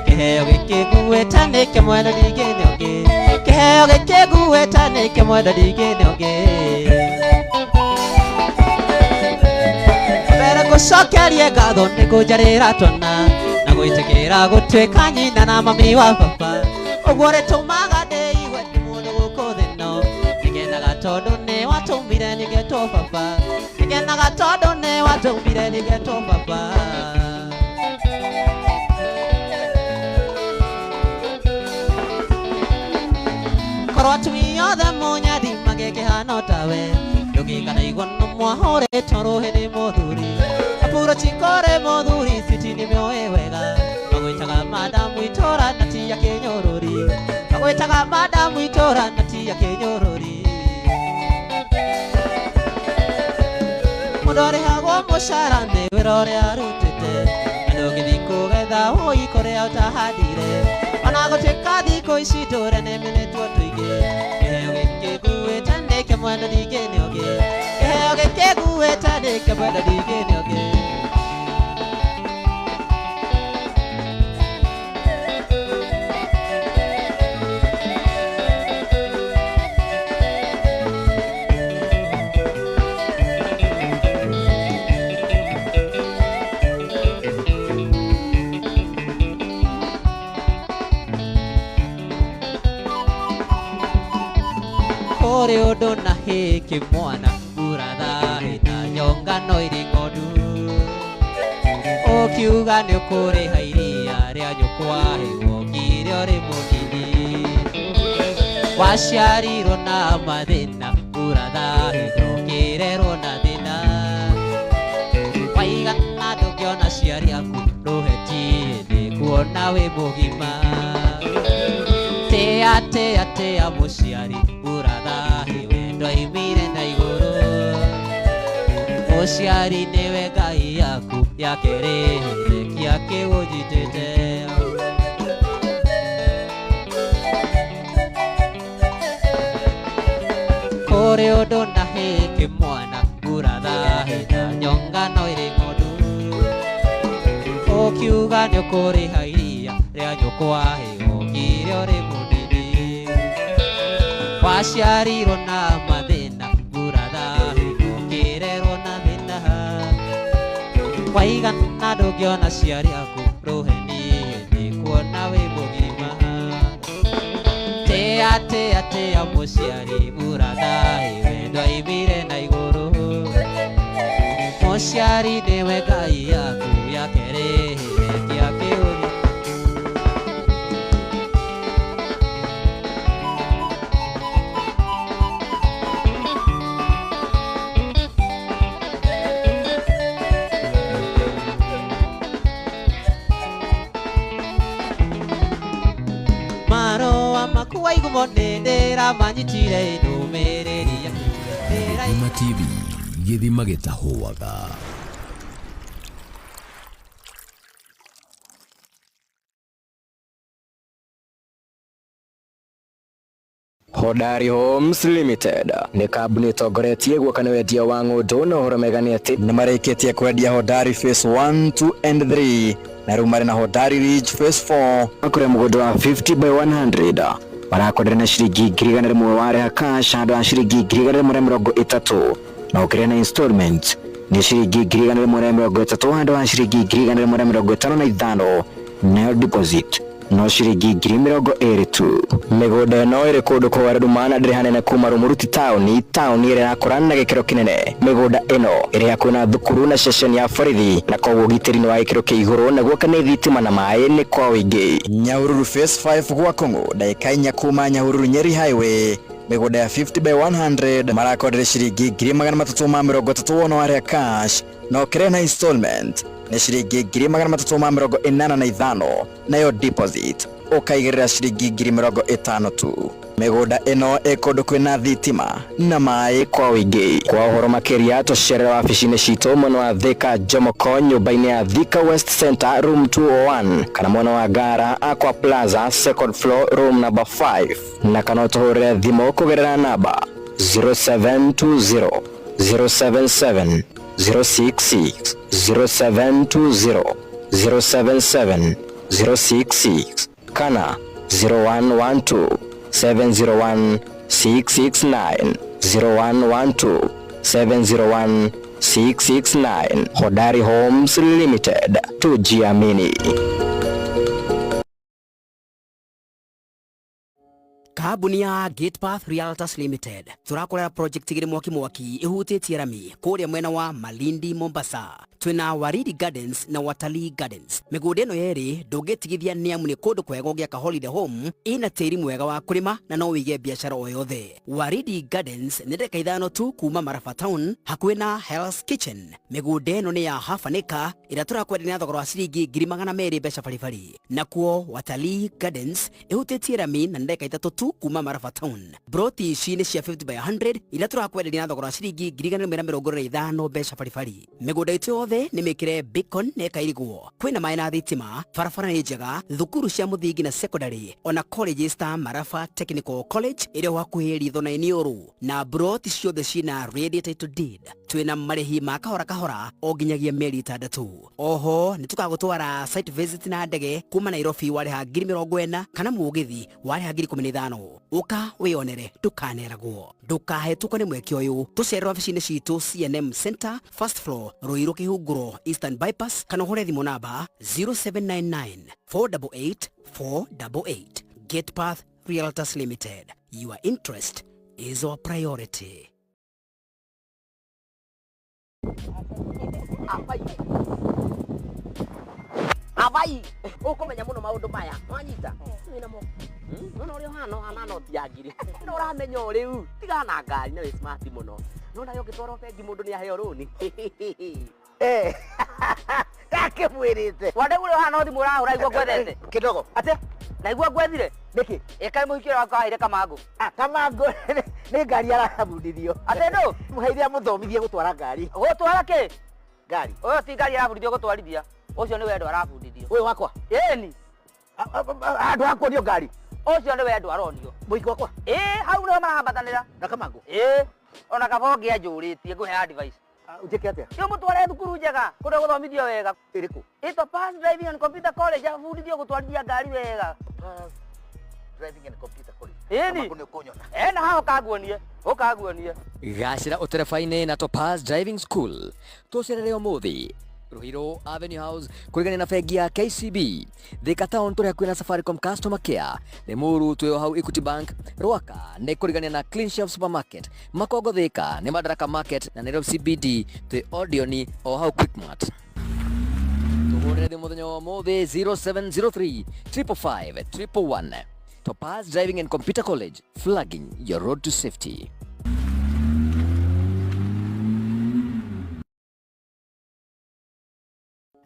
Kĩheo gĩkĩ nguĩte nĩ kĩmwe na ningĩ nĩ ũngĩ Kĩheo gĩkĩ nguĩte nĩ kĩmwe na ningĩ nĩ ũngĩ Mbere ngũcokerie ngatho nĩ kũnjarĩra twana Na gwĩtĩkĩra gũtuĩka nyina na mami wa baba Ũguo rĩtũmaga ndĩigue ndĩ mũndũ gũkũ thĩ ĩno Nĩgenaga tondũ nĩ watũmire nĩgetwo baba Nĩgenaga tondũ nĩ watũmire nĩgetwo baba Korwo atumi othe mũnyadi magĩkĩhana tawe Ndũngĩkanaigua no mwahũrĩtwo rũhĩ nĩ mũthuri Apuro chikore mũthuri siti nĩmĩoĩ wega Magwĩtaga madamu itũra na ti ya kĩnyũrũri Magwĩtaga madamu itũra na ti ya kĩnyũrũri Mũndũ arĩhagwo mũcara nĩ wĩra ũrĩa arutĩte Na ndũngĩthiĩ kũgetha hũi kũrĩa ũtahandire Ona gũtuĩka thikũ ici tũrĩa nĩmenĩtwo tũingĩ Kĩheo gĩkĩ nguĩte nĩ kĩmwe na ningĩ nĩ ũngĩ Kĩheo gĩkĩ nguĩte nĩ kĩmwe na ningĩ nĩ ũngĩ Kore odo na heke mwana Uratha hina nyongano iri ngodu Okiuga nĩ ũkũrĩha iria rĩa nyũkwa hĩgwo ngire ũrĩ mũnini Waciarirwo na mathĩna Uratha hina ũkĩrerwo na thĩna Waigana ndũngĩona ciari aku Ndũhetie hĩndĩ kuona wĩ mũgima Tea mũciari Uratha wendo imire na igũrũ Mũciari nĩwe Ngai yaku yakĩrĩhĩire kĩa kĩgũnjitĩte Kũrĩ ũndũ na hĩkĩ mwana Uratha hĩna nyongano ĩrĩ ng'ondu ukiuga nĩ ũkũrĩha iria rĩa nyũkwa wahĩũkire ũrĩ mũnini waciarirwo na mathĩna buratha ũkĩrerwo na thĩna waigana ndũngĩona ciari aku rũheni nĩ kuona wĩ mũgima tĩa mũciari buratha wendo imire na igũrũ mũciari nĩwe Ngai yaku ya kerĩ kĩa kĩũri marũa maku waigumo nĩndĩramanyitire ndũmĩrĩri yaku Gĩthima TV gĩthima gĩtahũaga. Hodari Homes Limited nĩ kambuni ĩtongoretie guoka nĩ wendia wa ng'ũndũ na ũhoro mwega nĩ atĩ nĩ marĩkĩtie kwendia Hodari Phase 1, 2 and 3 na rĩu marĩ na Hodari Ridge Phase 4 makũrĩa mũgũnda wa 50 by 100 marakwenderia na ciringi 100,000 warĩha cash handũ ha ciringi 130 na ũkĩrĩha na installment nĩ ciringi 130 handũ ha ciringi 155 nayo deposit no ciringi 20,000 tu. Mĩgũnda ĩno ĩrĩ kũndũ kũgarũrũ na ndĩrĩ hanene kuma Rũmũruti taũni ĩrĩa ĩrakũra na gĩkĩro kĩnene. Mĩgũnda ĩno ĩrĩ hakuhĩ na thukuru na ceceni ya borithi na koguo ũgitĩri nĩ wa gĩkĩro kĩa igũrũ na guoka nĩ thitima na maĩ nĩ kwa wĩingĩ. Nyahururu Phase 5 gwa Kũng'ũ ndagĩka 4 kuma Nyahururu Nyeri Highway. Mĩgũnda ya 50 by 100 marakwenderia ciringi 330 wona warĩha cash no ũkĩrĩha na installment nĩ ciringi 385 nayo deposit ũkaigĩrĩra ciringi 50,000 tu. Mĩgũnda ĩno ĩ kũndũ kwĩna thitima na maĩ kwa wĩingĩ. Kwa ũhoro makĩria tũcerera wabici-inĩ citũ mwena wa Thika Jomoko nyũmba-inĩ ya Thika West Center room 201 kana mwena wa Ngara Aqua Plaza second floor room number 5 na kana ũtũhũrĩre thimũ kũgerera namba 0720 077 066 0720 077 066 kana 0112 701 669 0112 701 669. Hodari Homes Limited, tujiamini. Kambuni ya Gatepath Realtors Limited turakorera project igiri mwaki ihutĩtie rami kũrĩa mwena wa Malindi Mombasa. Twina Waridi Gardens na Watalii Gardens. Mĩgũnda ĩno yerĩ ndũngĩtigithia nĩ amu nĩ kũndũ kwega gũgĩaka holiday home ĩna tĩri mwega wa kũrĩma na no wĩige biacara o yothe. Waridi Gardens nĩ ndeka 5 tu kuma Maraba Town hakuhĩ na Hell's Kitchen. Mĩgũnda ĩno nĩ ya half an acre ĩrĩa tũrakwenderia na thogora wa ciringi 200,000 mbeca baribari. Nakuo Watalii Gardens ihutĩtie rami na ndeka 3 tu kuma Maraba Town. Broti ici nĩ cia 50 by 100 ĩrĩa tũrakwenderia na thogora wa ciringi 150 mbeca baribari. Mĩgũnda ĩtũ yothe nĩ mĩkĩre Bacon na ĩkairigwo. Kwĩna maĩ na thitima, barabara nĩ njega, thukuru cia mũthingi na secondary ona colleges ta Maraba Technical College ĩrĩ hakuhĩ ritho na iniũru na broti ciothe ciĩna ready title deed. Twĩna marĩhi ma kahora o nginyagia mĩeri 6. Oho nĩ tũkagũtwara site visit na ndege kuma Nairobi warĩha 40,000 kana mũgithi warĩha 15,000. Ũka wĩonere ndũkaneragwo. Ndũkahetũkwo nĩ mweke ũyũ. Tũcerera wabici-inĩ citũ CNM Center first floor Ruiru Kĩhunguro Eastern Bypass kana ũhũre thimũ namba 0799 488 488. Gatepath Realtors Limited. Your interest is our priority. Abai, ukumenya muno maundu maya. Wanyita. Wina mo. Nono uri hana noti ya ngiri. No uramenya uriu. Tigana ngari na we smart muno. No na yo gitwaro bengi mundu ni aheo runi. Gake mwirite. Wande uri hana noti mura uraigwa gwethete. Kidogo. Ate? Naigwa gwethire. Niki? Eka muhikira wakwa haire Kamango. Kamango ni ngari arabundithio. Ate no? Muheithia muthomithie gutwara ngari. Gutwara ki? Ngari. Oyo ti ngari arabundithio gutwarithia. Ucio ni wendo arabundithio. Uyu wakwa? Eni. Andu akwa ndio ngari. Ucio ni wendo aronio. Muiko wakwa? Hau no marahambatanira. Na Kamango? Ona Kabogi anjuritie nguhe advice. Ujeke atia? Yo mutware thukuru njega, kuria guthomithio wega. Iriku? Ito Pass Driving and Computer College, abundithio gutwarithia ngari wega. Pass Driving and Computer College. Eni. Na hao kaguonie. Ukaguonie. Gacira uterefaine na Topaz Driving School. Tucerere umuthi. Ruhiro Avenue House kurigania na bengi ya KCB. Thika Town turi hakuhi na Safaricom Customer Care. Limuru tuyo hau Equity Bank. Ruaka ni kurigania na Clean Shelf Supermarket. Makongo Thika ni Madaraka Market na Nairobi CBD tuyo Odeoni o hau Quickmart. Tuhurire thimu muthenya wa umuthi 0703 555 111. Topaz Driving and Computer College, flagging your road to safety.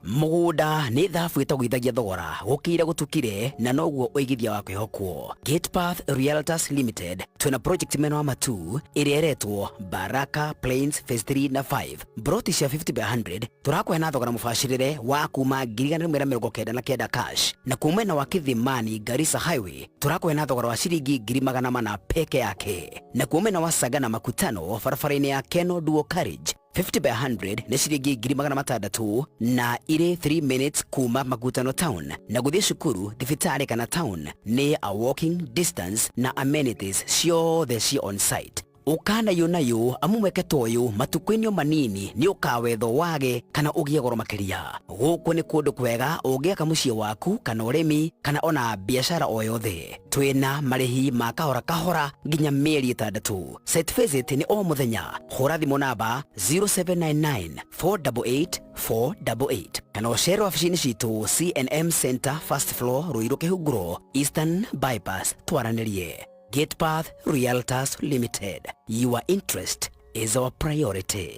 Mũgũnda nĩ thabu ĩtagũithagia thogora gũkĩra gũtukire na noguo ũigithia wa kwĩhokwo. Gatepath Realtors Limited twĩna project meno matu ĩrĩa ĩretwo Baraka Plains Phase 3 na 5. Broti cia 50 by 100 tũrakũhe na thogora mũbacĩrĩre wa kuma 199 cash, na kumena wa Kithimani Garissa Highway tũrakũhe na thogora wa ciringi 400 peke yake, na kumena wa Sagana Makutano barabara-inĩ ya Keno Dual Carriage 50 by 100 nĩ ciringi 600 na ire 3 minutes kuma Makutano town, na guthie cukuru thibitari kana town ni a walking distance na amenities ciothe ci on site. Ukana yonayo amumweke toyo matukwinyo manini ni ukawetho wage kana ugie goro makiria. Guku ni kundu kwega ugiaka muciĩ waku kana urimi kana ona biashara o yothe. Twina marihi ma kahora nginya mĩeri 6. Site visit ni o muthenya. Hũra thimũ namba 0799 488 488 kana ucere wabici-inĩ citũ CNM Center First Floor Ruiru Kĩhunguro Eastern Bypass. Twaranirie. Gatepath Realtors Limited. Your interest is our priority.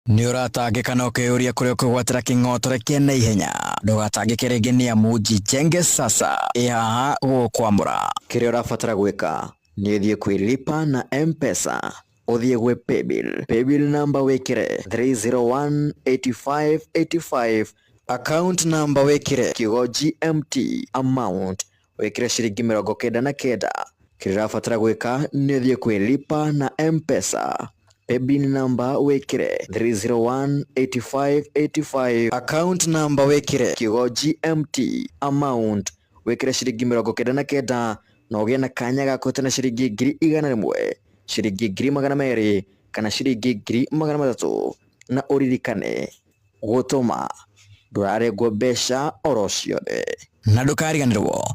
Nĩ ũratangĩka na ũkĩũria kũrĩa ũkũgwatĩra kĩng'otore kĩa naihenya. Ndũgatangĩke rĩngĩ nĩ amu Jijenge Sasa ĩ haha gũkwamũra. Kĩrĩa ũrabatara gwĩka nĩ ũthiĩ kwĩ Lipa na M-Pesa. Ũthiĩ gwĩ Paybill. Paybill number wĩkĩre 3018585. Account number wĩkĩre kiugo GMT. Amount wĩkĩre ciringi 99. Kĩrĩa ũrabatara gwĩka nĩ ũthiĩ kwĩ Lipa na M-Pesa. Paybill number wĩkĩre 3018585. Account number wĩkĩre kiugo GMT. Amount wĩkĩre ciringi 99 na ũgĩe na kanya ga kũhotana ciringi 100,000, ciringi 200,000 kana ciringi 300,000. Na ũririkane gũtũma ndũrarengwo mbeca oro ciothe. Na ndũkariganĩrwo